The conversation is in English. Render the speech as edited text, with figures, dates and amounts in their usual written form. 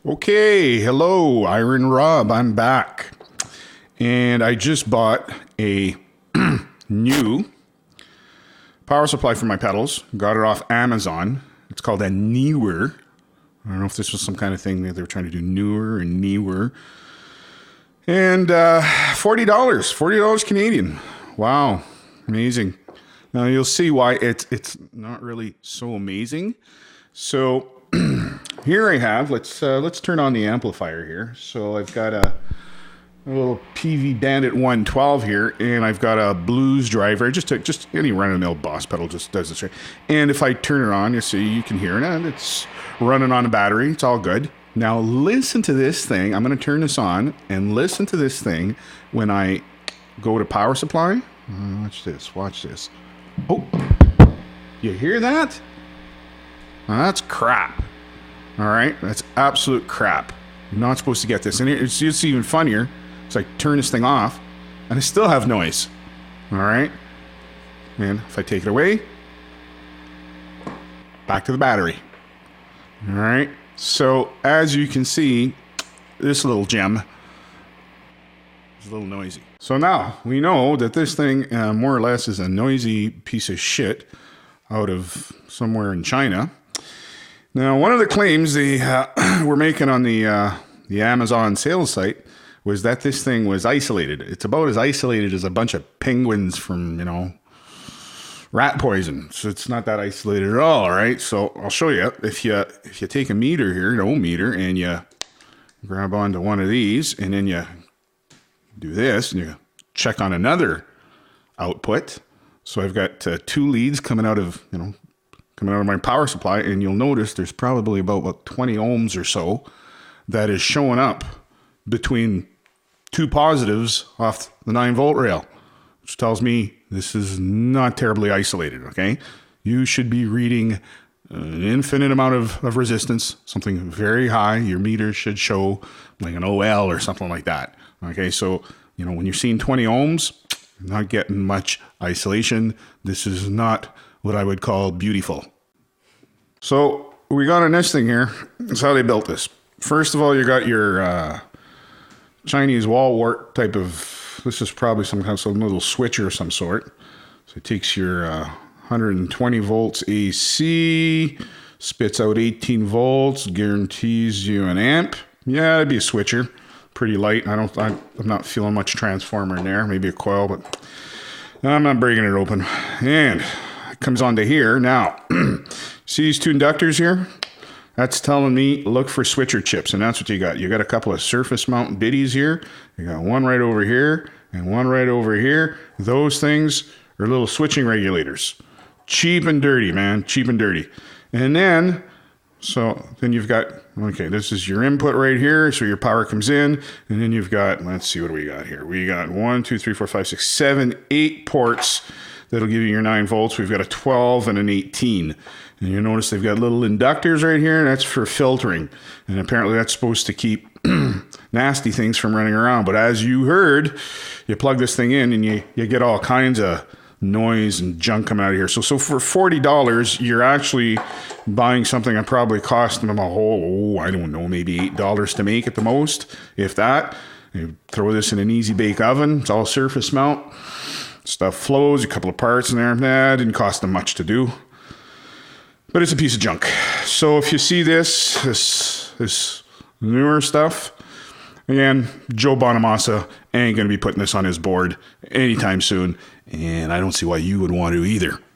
Okay, hello, Iron Rob. I'm back. And I just bought a new power supply for my pedals. Got it off Amazon. It's called a Neewer. I don't know if this was some kind of thing that they were trying to do, newer and newer. And $40, $40 Canadian. Wow, amazing. Now you'll see why it's not really so amazing. So here I have, let's turn on the amplifier here. So I've got a little PV Bandit 112 here, and I've got a blues driver. I just took any run-of-the-mill Boss pedal just does this right. And if I turn it on, you see, you can hear it, and it's running on a battery. It's all good. Now listen to this thing. I'm going to turn this on and listen to this thing when I go to power supply. Watch this. Watch this. Oh, you hear that? Now that's crap. All right, that's absolute crap. You're not supposed to get this. And it's even funnier. It's like turn this thing off, and I still have noise. All right, and if I take it away, back to the battery. All right. So as you can see, this little gem is a little noisy. So now we know that this thing more or less is a noisy piece of shit out of somewhere in China. Now, one of the claims they were making on the Amazon sales site was that this thing was isolated. It's about as isolated as a bunch of penguins from, rat poison. So it's not that isolated at all right? So I'll show you. If you take a meter here, an ohm meter, and you grab onto one of these, and then you do this, and you check on another output. So I've got two leads coming out of my power supply, and you'll notice there's probably about 20 ohms or so that is showing up between two positives off the 9-volt rail, which tells me this is not terribly isolated, okay? You should be reading an infinite amount of resistance, something very high. Your meter should show like an OL or something like that, okay? So, when you're seeing 20 ohms, you're not getting much isolation. This is not what I would call beautiful. So we got a next thing here. That's how they built this. First of all, you got your Chinese wall wart type of, this is probably some little switcher of some sort. So it takes your 120 volts AC, spits out 18 volts, guarantees you an amp. Yeah, it'd be a switcher. Pretty light. I'm not feeling much transformer in there. Maybe a coil, but I'm not breaking it open. And it comes onto here. Now, see these two inductors here? That's telling me look for switcher chips, and that's what you got. You got a couple of surface mount biddies here. You got one right over here and one right over here. Those things are little switching regulators. Cheap and dirty, man. Cheap and dirty. And then you've got, okay, this is your input right here. So your power comes in, and then you've got, let's see, what do we got here? We got 1, 2, 3, 4, 5, 6, 7, 8 ports that'll give you your 9 volts. We've got a 12 and an 18. And you notice they've got little inductors right here, and that's for filtering. And apparently that's supposed to keep nasty things from running around. But as you heard, you plug this thing in, and you get all kinds of noise and junk coming out of here. So for $40, you're actually buying something that probably cost them a whole, I don't know, maybe $8 to make at the most, if that. You throw this in an easy bake oven. It's all surface mount. Stuff flows, a couple of parts in there. Nah, didn't cost them much to do. But it's a piece of junk. So if you see this newer stuff, again, Joe Bonamassa ain't going to be putting this on his board anytime soon. And I don't see why you would want to either.